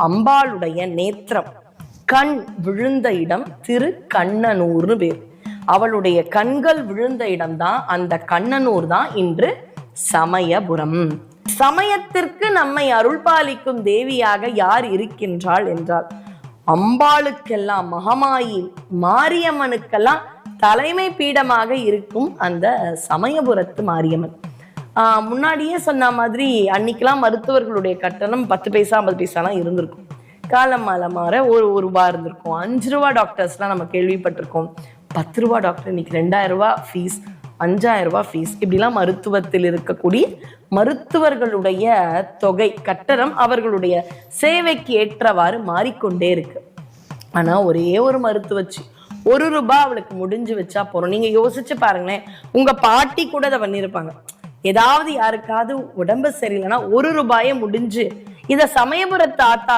அம்பாளுடைய நேத்திரம் கண் விழுந்த இடம் திரு கண்ணனூர்னு பேர். அவளுடைய கண்கள் விழுந்த இடம்தான் அந்த கண்ணனூர் தான் இன்று சமயபுரம். சமயத்திற்கு நம்மை அருள்பாலிக்கும் தேவியாக யார் இருக்கின்றாள் என்றால் அம்பாளுக்கெல்லாம் மகமாயி மாரியம்மனுக்கெல்லாம் தலைமை பீடமாக இருக்கும் அந்த சமயபுரத்து மாரியம்மன். முன்னாடியே சொன்ன மாதிரி அன்னைக்கெல்லாம் மருத்துவர்களுடைய கட்டணம் 10 பைசா 50 பைசாலாம் இருந்திருக்கும். காலம் மாற ஒரு ரூபா இருந்திருக்கும். 5 ரூபா டாக்டர்ஸ்லாம் நம்ம கேள்விப்பட்டிருக்கோம். 10 ரூபா டாக்டர் இன்னைக்கு 2000 ரூபா ஃபீஸ், 5000 ரூபா ஃபீஸ். இப்படிலாம் மருத்துவத்தில் இருக்கக்கூடிய மருத்துவர்களுடைய தொகை கட்டணம் அவர்களுடைய சேவைக்கு ஏற்றவாறு மாறிக்கொண்டே இருக்கு. ஆனா ஒரே ஒரு மருத்துவச்சு 1 ரூபாய் அவளுக்கு முடிஞ்சு வச்சா போறோம். நீங்க யோசிச்சு பாருங்களேன், உங்க பாட்டி கூட அதை பண்ணியிருப்பாங்க. ஏதாவது யாருக்காவது உடம்பு சரியில்லைன்னா 1 ரூபாயை முடிஞ்சு இத சமயபுரத்து ஆத்தா